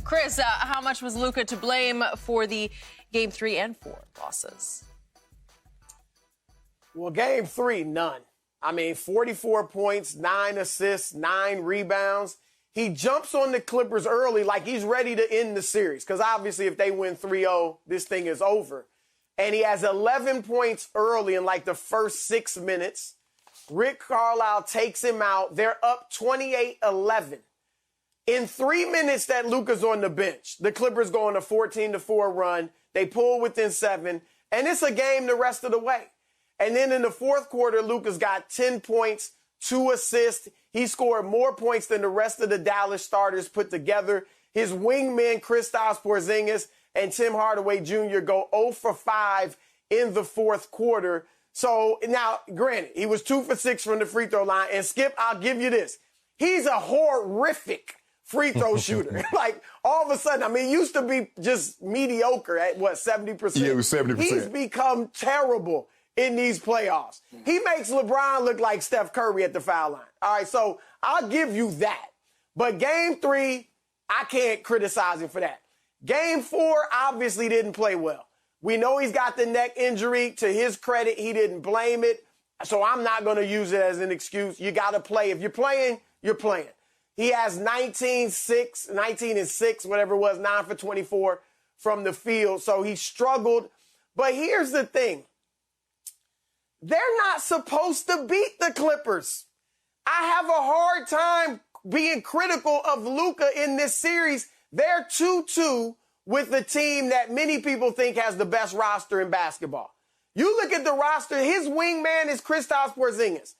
Chris, how much was Luka to blame for the Game 3 and 4 losses? Well, Game 3, none. I mean, 44 points, 9 assists, 9 rebounds. He jumps on the Clippers early like he's ready to end the series because obviously if they win 3-0, this thing is over. And he has 11 points early in like the first 6 minutes. Rick Carlisle takes him out. They're up 28-11. In 3 minutes that Luka's on the bench, the Clippers go on a 14-4 run. They pull within 7, and it's a game the rest of the way. And then in the fourth quarter, Luka's got 10 points, 2 assists. He scored more points than the rest of the Dallas starters put together. His wingmen, Kristaps Porzingis and Tim Hardaway Jr. go 0 for 5 in the fourth quarter. So now, granted, he was 2 for 6 from the free throw line. And Skip, I'll give you this. He's a horrific free throw shooter. Like, all of a sudden, I mean, he used to be just mediocre at, 70%? Yeah, it was 70%. He's become terrible in these playoffs. He makes LeBron look like Steph Curry at the foul line. All right, so I'll give you that. But Game 3, I can't criticize him for that. Game 4 obviously didn't play well. We know he's got the neck injury. To his credit, he didn't blame it. So I'm not going to use it as an excuse. You got to play. If you're playing, you're playing. He has 19 and 6, whatever it was, 9 for 24 from the field. So he struggled. But here's the thing. They're not supposed to beat the Clippers. I have a hard time being critical of Luka in this series. They're 2-2 with the team that many people think has the best roster in basketball. You look at the roster, his wingman is Kristaps Porzingis.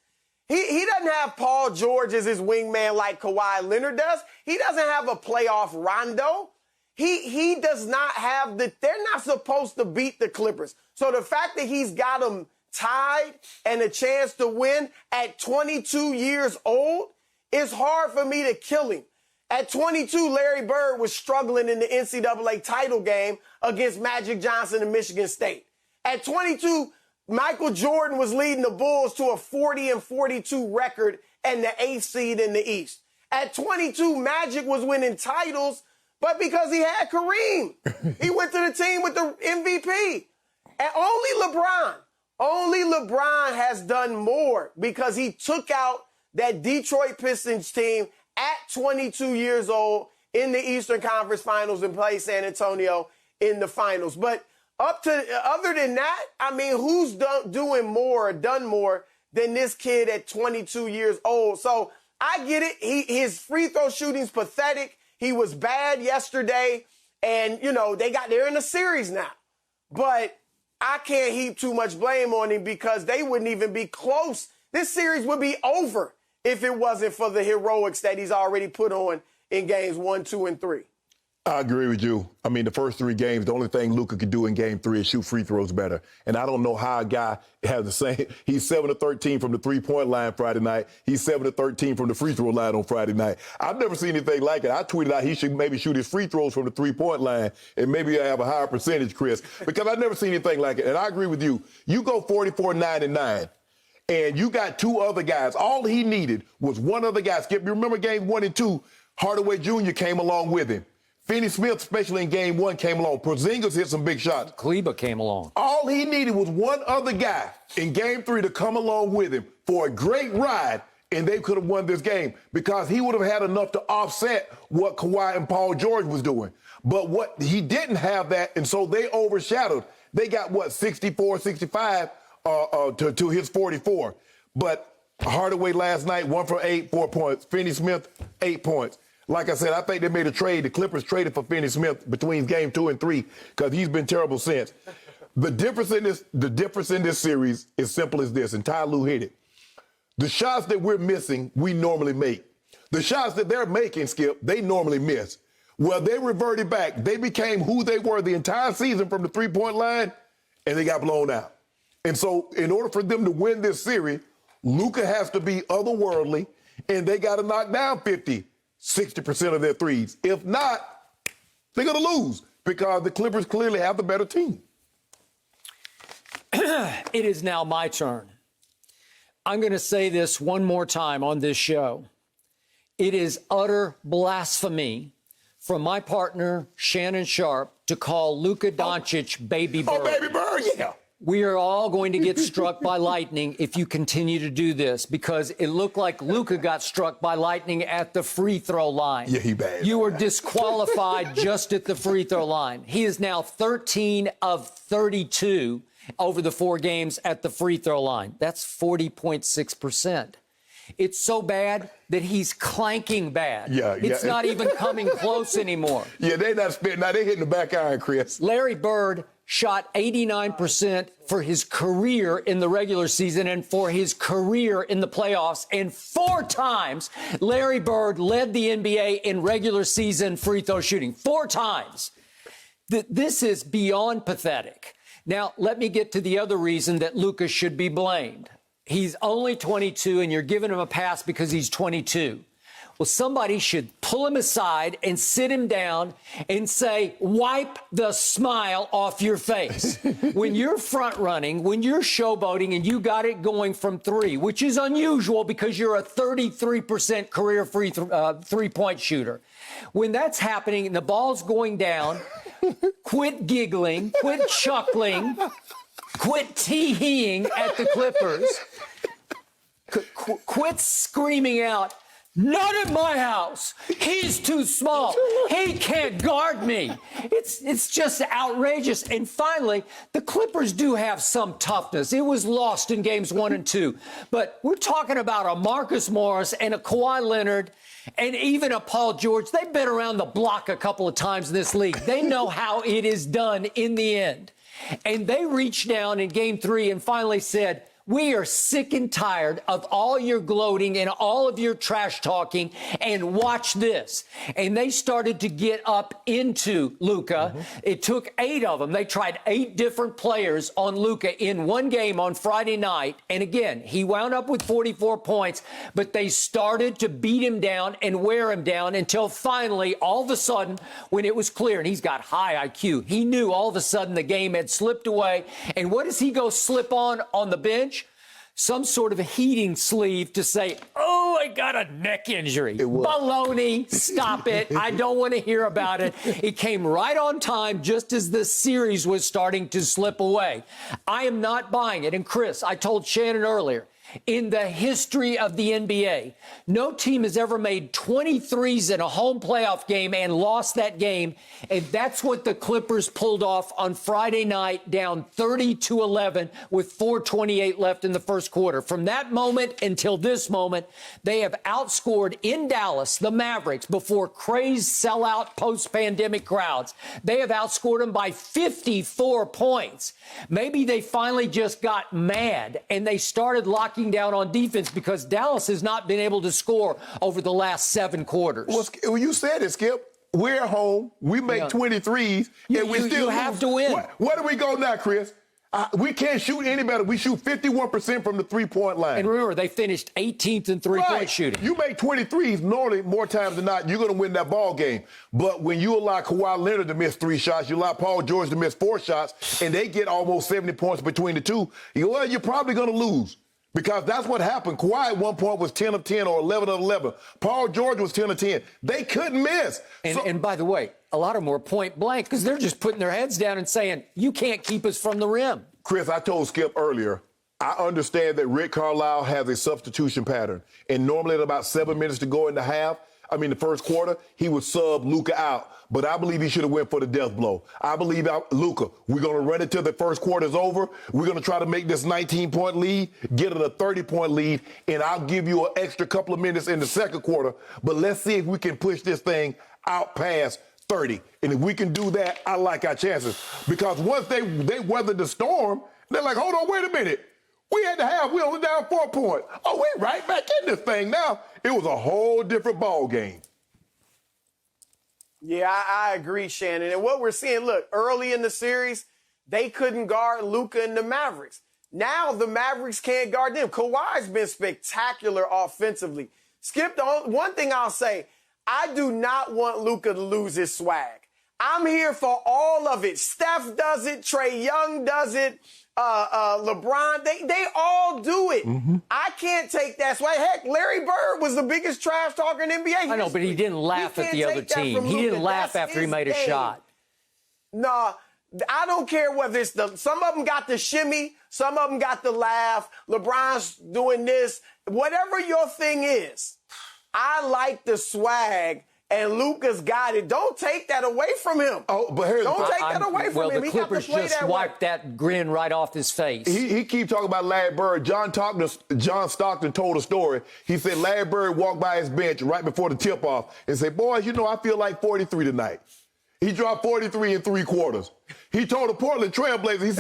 He doesn't have Paul George as his wingman like Kawhi Leonard does. He doesn't have a playoff Rondo. He does not have they're not supposed to beat the Clippers. So the fact that he's got them tied and a chance to win at 22 years old, it's hard for me to kill him. At 22, Larry Bird was struggling in the NCAA title game against Magic Johnson and Michigan State. At 22, Michael Jordan was leading the Bulls to a 40-42 record and the 8th seed in the East. At 22, Magic was winning titles, but because he had Kareem, he went to the team with the MVP. And only LeBron has done more because he took out that Detroit Pistons team at 22 years old in the Eastern Conference Finals and played San Antonio in the finals. But other than that, I mean, who's done more than this kid at 22 years old? So I get it. His free throw shooting's pathetic. He was bad yesterday. And, they're in a series now. But I can't heap too much blame on him because they wouldn't even be close. This series would be over if it wasn't for the heroics that he's already put on in games 1, 2, and 3. I agree with you. I mean, the first 3 games, the only thing Luka could do in Game 3 is shoot free throws better. And I don't know how a guy has the same. He's 7 of 13 from the three-point line Friday night. He's 7 of 13 from the free throw line on Friday night. I've never seen anything like it. I tweeted out he should maybe shoot his free throws from the three-point line and maybe have a higher percentage, Chris, because I've never seen anything like it. And I agree with you. You go 44-9-9. And you got 2 other guys. All he needed was one other guy. Skip, you remember Game 1 and 2, Hardaway Jr. came along with him. Finney-Smith, especially in Game 1, came along. Porzingis hit some big shots. Kleba came along. All he needed was one other guy in Game 3 to come along with him for a great ride, and they could have won this game because he would have had enough to offset what Kawhi and Paul George was doing. But what he didn't have that, and so they overshadowed. They got, 64, 65 to his 44. But Hardaway last night, 1 for 8, 4 points. Finney-Smith, 8 points. Like I said, I think they made a trade. The Clippers traded for Finney-Smith between Game 2 and 3 because he's been terrible since. The difference in this series is simple as this, and Ty Lue hit it. The shots that we're missing, we normally make. The shots that they're making, Skip, they normally miss. Well, they reverted back. They became who they were the entire season from the three-point line, and they got blown out. And so in order for them to win this series, Luka has to be otherworldly, and they got to knock down 50, 60% of their threes. If not, they're going to lose because the Clippers clearly have the better team. It is now my turn. I'm going to say this one more time on this show. It is utter blasphemy from my partner, Shannon Sharpe, to call Luka Doncic Baby Bird. Oh, Baby Bird, yeah. We are all going to get struck by lightning if you continue to do this, because it looked like Luka got struck by lightning at the free throw line. Yeah, he bad. You were disqualified just at the free throw line. He is now 13 of 32 over the 4 games at the free throw line. That's 40.6%. It's so bad that he's clanking bad. Yeah. It's not even coming close anymore. Yeah, they not spitting. Now they hitting the back iron, Chris. Larry Bird shot 89% for his career in the regular season and for his career in the playoffs. And 4 times, Larry Bird led the NBA in regular season free throw shooting. 4 times. This is beyond pathetic. Now, let me get to the other reason that Luka should be blamed. He's only 22, and you're giving him a pass because he's 22. Well, somebody should pull him aside and sit him down and say, wipe the smile off your face. When you're front running, when you're showboating and you got it going from 3, which is unusual because you're a 33% career free three-point shooter. When that's happening and the ball's going down, quit giggling, quit chuckling, quit tee-heeing at the Clippers, quit screaming out, not at my house. He's too small. He can't guard me. It's just outrageous. And finally, the Clippers do have some toughness. It was lost in games 1 and 2. But we're talking about a Marcus Morris and a Kawhi Leonard and even a Paul George. They've been around the block a couple of times in this league. They know how it is done in the end. And they reached down in game 3 and finally said, we are sick and tired of all your gloating and all of your trash talking, and watch this. And they started to get up into Luka. It took 8 of them. They tried 8 different players on Luka in one game on Friday night. And again, he wound up with 44 points, but they started to beat him down and wear him down until finally, all of a sudden, when it was clear, and he's got high IQ, he knew all of a sudden the game had slipped away. And what does he go slip on the bench? Some sort of a heating sleeve to say, oh, I got a neck injury. Baloney, stop it. I don't want to hear about it. It came right on time just as the series was starting to slip away. I am not buying it. And Chris, I told Shannon earlier, in the history of the NBA, no team has ever made 23s in a home playoff game and lost that game. And that's what the Clippers pulled off on Friday night, down 30-11 with 4:28 left in the first quarter. From that moment until this moment, they have outscored in Dallas the Mavericks before crazed sellout post-pandemic crowds. They have outscored them by 54 points. Maybe they finally just got mad and they started locking down on defense because Dallas has not been able to score over the last 7 quarters. Well, you said it, Skip. We're at home. We make 23s, and we still have to win. Where do we go now, Chris? We can't shoot any better. We shoot 51% from the three-point line. And remember, they finished 18th in three-point shooting. You make 23s, normally, more times than not, you're going to win that ball game. But when you allow Kawhi Leonard to miss 3 shots, you allow Paul George to miss 4 shots, and they get almost 70 points between the two, you're probably going to lose. Because that's what happened. Kawhi at one point was 10 of 10 or 11 of 11. Paul George was 10 of 10. They couldn't miss. And by the way, a lot of them were point blank because they're just putting their heads down and saying, you can't keep us from the rim. Chris, I told Skip earlier, I understand that Rick Carlisle has a substitution pattern. And normally at about 7 minutes to go in the first quarter, he would sub Luka out. But I believe he should have went for the death blow. I believe Luka, we're going to run it till the first quarter's over. We're going to try to make this 19-point lead, get it a 30-point lead, and I'll give you an extra couple of minutes in the second quarter. But let's see if we can push this thing out past 30. And if we can do that, I like our chances. Because once they weathered the storm, they're like, hold on, wait a minute. We had to have, we only down 4 points. Oh, we're right back in this thing now. It was a whole different ball game. Yeah, I agree, Shannon. And what we're seeing, look, early in the series, they couldn't guard Luka and the Mavericks. Now the Mavericks can't guard them. Kawhi's been spectacular offensively. Skip, one thing I'll say, I do not want Luka to lose his swag. I'm here for all of it. Steph does it. Trae Young does it. LeBron, they all do it. I can't take that swag. Heck, Larry Bird was the biggest trash talker in NBA history. I know, but he didn't laugh at the other team. He didn't laugh after he made a shot. Nah, I don't care whether it's some of them got the shimmy, some of them got the laugh. LeBron's doing this. Whatever your thing is, I like the swag. And Luka's got it. Don't take that away from him. Oh, but here's don't take that away from him. Well, the Clippers just wiped that grin right off his face. He keep talking about Larry Bird. John Stockton told a story. He said Larry Bird walked by his bench right before the tip-off and said, boys, you know, I feel like 43 tonight. He dropped 43 in 3 quarters. He told the Portland Trailblazers, he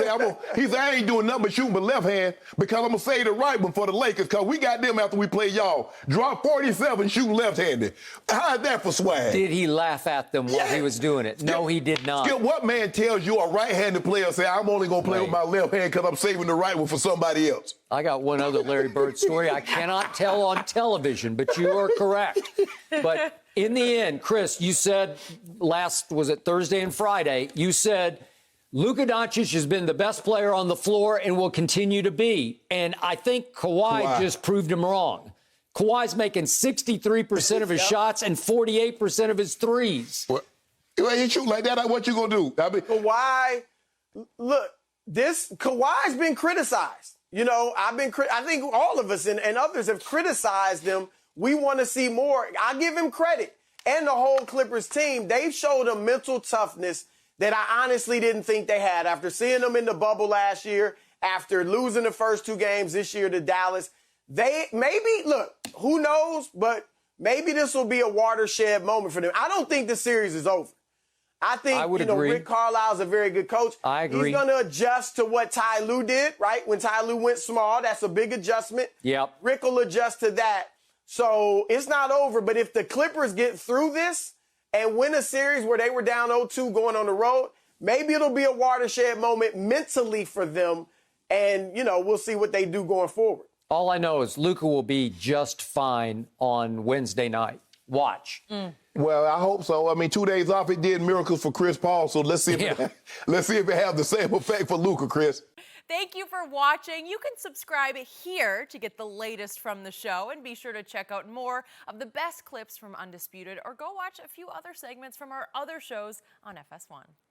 said, I ain't doing nothing but shooting my left hand because I'm going to save the right one for the Lakers because we got them after we play y'all. Drop 47 shooting left-handed. How's that for swag? Did he laugh at them while he was doing it? No, he did not. Skip, what man tells you a right-handed player say, I'm only going to play with my left hand because I'm saving the right one for somebody else? I got one other Larry Bird story I cannot tell on television, but you are correct. But in the end, Chris, you said was it Thursday and Friday, you said Luka Doncic has been the best player on the floor and will continue to be. And I think Kawhi just proved him wrong. Kawhi's making 63% of his shots and 48% of his threes. Well, you shoot like that, what you going to do? I mean, Kawhi, look, Kawhi's been criticized. You know, I think all of us and others have criticized him. We want to see more. I give him credit. And the whole Clippers team, they've showed a mental toughness that I honestly didn't think they had. After seeing them in the bubble last year, after losing the first 2 games this year to Dallas, look, who knows, but maybe this will be a watershed moment for them. I don't think the series is over. I think, agree. Rick Carlisle's a very good coach. I agree. He's going to adjust to what Ty Lue did, right? When Ty Lue went small, that's a big adjustment. Yep. Rick will adjust to that. So it's not over, but if the Clippers get through this and win a series where they were down 0-2 going on the road, maybe it'll be a watershed moment mentally for them. And, we'll see what they do going forward. All I know is Luka will be just fine on Wednesday night. Watch. Well, I hope so. I mean, 2 days off, it did miracles for Chris Paul. So let's see if it have the same effect for Luka, Chris. Thank you for watching. You can subscribe here to get the latest from the show, and be sure to check out more of the best clips from Undisputed, or go watch a few other segments from our other shows on FS1.